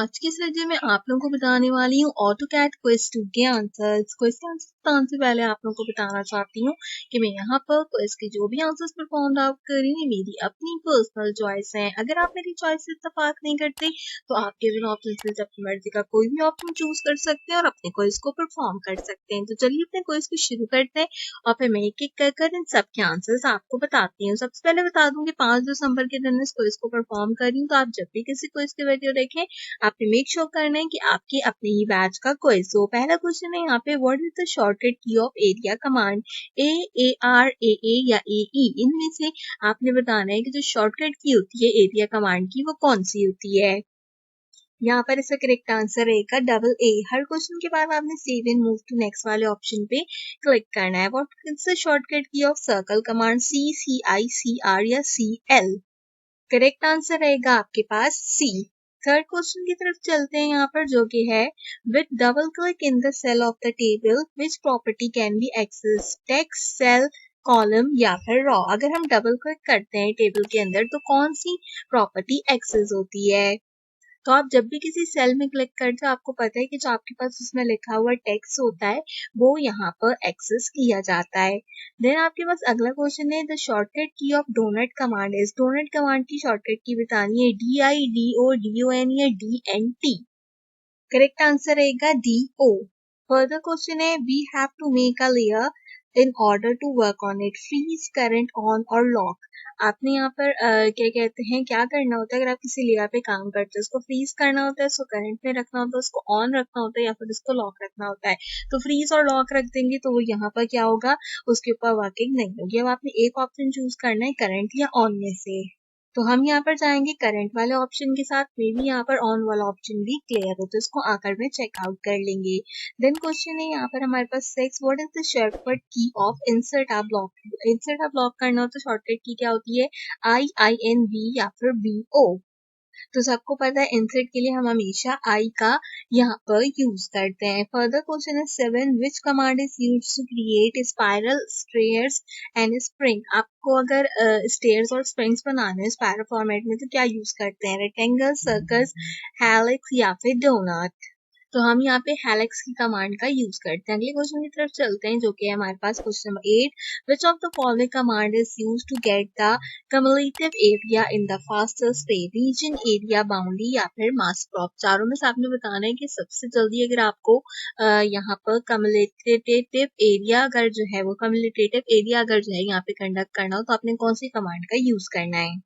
आज के इस वीडियो में आप लोगों को बताने वाली हूँ ऑटोकैड क्विज 2 के आंसर्स। क्विज के आंसर बताने से पहले आप लोगों को बताना चाहती हूँ कि मैं यहाँ पर क्विज के जो भी आंसर्स परफॉर्म आउट कर रही हूँ मेरी अपनी पर्सनल चॉइस है। अगर आप मेरी चॉइस से इत्तेफाक नहीं करते तो आप गिवन ऑप्शन में से अपनी मर्जी का कोई भी ऑप्शन चूज कर सकते हैं और अपने क्विज को परफॉर्म कर सकते हैं। तो चलिए अपने क्विज को शुरू करते हैं और फिर मैं एक एक कर इन सब के आंसर्स आपको बताती हूँ। सबसे पहले बता दूं कि 5 दिसंबर के दिन इस क्विज को परफॉर्म कर रही हूँ, तो आप जब भी किसी क्विज की वीडियो देखें आपने मेक श्योर करना है कि आपके अपने ही बैच का क्विज हो। पहला क्वेश्चन है यहाँ पे, what is the shortcut key of area command? AR, AA या AE? इनमें से आपने बताना है कि जो शॉर्टकट की होती है एरिया कमांड की वो कौन सी होती है। यहाँ पर इसका करेक्ट आंसर रहेगा AA। हर क्वेश्चन के बाद आपने save and move to next वाले ऑप्शन पे क्लिक करना है। What is the shortcut key of circle command? CCI, CR या CL? करेक्ट आंसर रहेगा आपके पास C। थर्ड क्वेश्चन की तरफ चलते हैं यहाँ पर, जो कि है with double click in the cell of the table which property can be access? Text, cell, column या फिर रॉ? अगर हम डबल क्लिक करते हैं टेबल के अंदर तो कौन सी प्रॉपर्टी एक्सेस होती है? तो आप जब भी किसी सेल में क्लिक करते हो आपको पता है कि जो आपके पास उसमें लिखा हुआ टेक्स्ट होता है वो यहाँ पर एक्सेस किया जाता है। देन आपके पास अगला क्वेश्चन है, the shortcut key of donut command is? Donut command की शॉर्टकट की बतानी है DI, DO, DON या DNT? करेक्ट आंसर रहेगा DO। फर्दर क्वेश्चन है, we have to make a layer in order to work on it? Freeze, current, on और lock? आपने यहाँ पर क्या कहते हैं क्या करना होता है अगर आप किसी लेयर पे काम करते हो? उसको फ्रीज करना होता है, उसको करंट में रखना होता है, उसको ऑन रखना होता है या फिर उसको लॉक रखना होता है। तो फ्रीज और लॉक रख देंगे तो वो यहाँ पर क्या होगा, उसके ऊपर वर्किंग नहीं होगी। अब आपने एक ऑप्शन चूज करना है करंट या ऑन में से, तो हम यहाँ पर जाएंगे करंट वाले ऑप्शन के साथ। मे भी यहाँ पर ऑन वाला ऑप्शन भी क्लियर हो तो इसको आकर में चेकआउट कर लेंगे। देन क्वेश्चन है यहाँ पर हमारे पास 6, what is the shortcut key of insert a block? Insert a block करना हो तो शॉर्टकट की क्या होती है? INV या फिर BO? तो सबको पता है इंसर्ट के लिए हम हमेशा आई का यहाँ पर यूज करते हैं। फर्दर क्वेश्चन है 7, which command is use to create spiral, stairs and spring? आपको अगर स्टेयर्स और स्प्रिंग्स बनाने हैं स्पाइरल फॉर्मेट में तो क्या यूज करते हैं? रेक्टेंगल, सर्कस, हेलिक्स या फिर डोनट? तो हम यहाँ पे हेलिक्स की कमांड का यूज करते हैं। अगले क्वेश्चन की तरफ चलते हैं जो कि है हमारे पास question number 8, which of the following command is use to get the cumulative area in the fastest way? Region, area, boundary या फिर मास क्रॉप? चारों में से आपने बताना है कि सबसे जल्दी अगर आपको यहाँ पर कम्युलेटिव एरिया अगर जो है वो कम्युलेटिव एरिया अगर जो है यहाँ पे कंडक्ट करना हो तो आपने कौन सी कमांड का यूज करना है?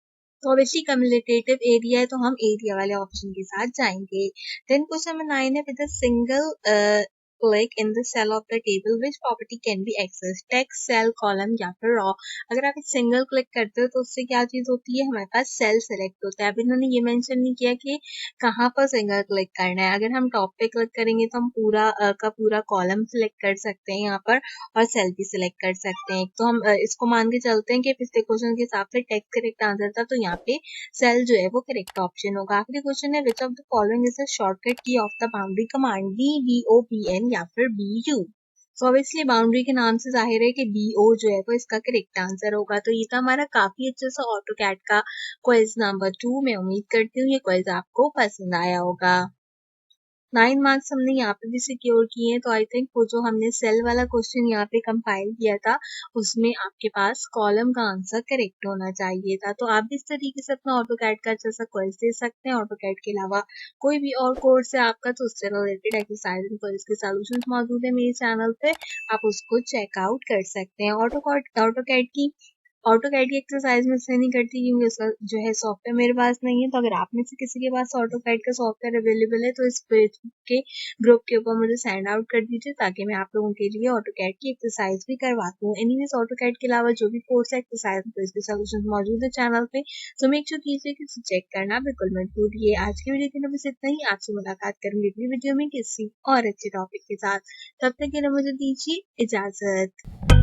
तो ऑब्वियसली कम्युलेटिव एरिया है तो हम एरिया वाले ऑप्शन के साथ जाएंगे। देन क्वेश्चन नंबर 9 है, with a single click in the cell of the table which property can be access? Text, cell, column या फिर रॉ? अगर आप सिंगल क्लिक करते हो तो उससे क्या चीज होती है, हमारे पास सेल सेलेक्ट होता है। अब इन्होंने ये मेंशन नहीं किया कि कहाँ पर सिंगल क्लिक करना है। अगर हम टॉप पे क्लिक करेंगे तो हम पूरा का पूरा कॉलम सिलेक्ट कर सकते हैं यहाँ पर और सेल भी सिलेक्ट कर सकते हैं। तो हम इसको मान के चलते हैं कि पिछले क्वेश्चन के हिसाब से टेक्स्ट करेक्ट आंसर था तो यहाँ पे सेल जो है वो करेक्ट ऑप्शन होगा। आखिरी क्वेश्चन है, which of the following is the shortcut key of the boundary command? BO, BN या फिर BU? सो ऑब्वियसली बाउंड्री के नाम से जाहिर है कि BO जो है वो इसका करेक्ट आंसर होगा। तो ये था हमारा काफी अच्छा सा ऑटोकैड का क्विज नंबर 2। मैं उम्मीद करती हूँ ये क्विज आपको पसंद आया होगा। 9 मार्क्स हमने यहाँ पे भी सिक्योर किए हैं। तो आई थिंक वो जो हमने सेल वाला क्वेश्चन यहाँ पे कंपाइल किया था उसमें आपके पास कॉलम का आंसर करेक्ट होना चाहिए था। तो आप भी इस तरीके से अपना ऑटोकैड का अच्छा सा क्विज दे सकते हैं। ऑटोकैड के अलावा कोई भी और कोर्स है आपका तो उससे रिलेटेड एक्सरसाइज एंड क्विज के सॉल्यूशंस मौजूद है मेरे चैनल पे, आप उसको चेकआउट कर सकते हैं। ऑटोकैड की एक्सरसाइज में इसलिए नहीं करती क्योंकि उसका जो है सॉफ्टवेयर मेरे पास नहीं है। तो अगर आप में से किसी के पास ऑटोकैड का सॉफ्टवेयर अवेलेबल है तो इस पेज के ग्रुप के ऊपर मुझे सेंड आउट कर दीजिए ताकि मैं आप लोगों के लिए ऑटोकैड की एक्सरसाइज भी करवाती हूँ। एनीवेज ऑटोकैड के अलावा जो भी कोर्स एक्सरसाइज तो इसके सोल्यूशन मौजूद है चैनल पे, तो मेक श्योर कीजिए कि चेक करना बिल्कुल मत भूलिए। आज की वीडियो के लिए बस इतना ही। आपसे मुलाकात करेंगे अगली वीडियो में किसी और अच्छे टॉपिक के साथ। तब तक के लिए मुझे दीजिए इजाजत।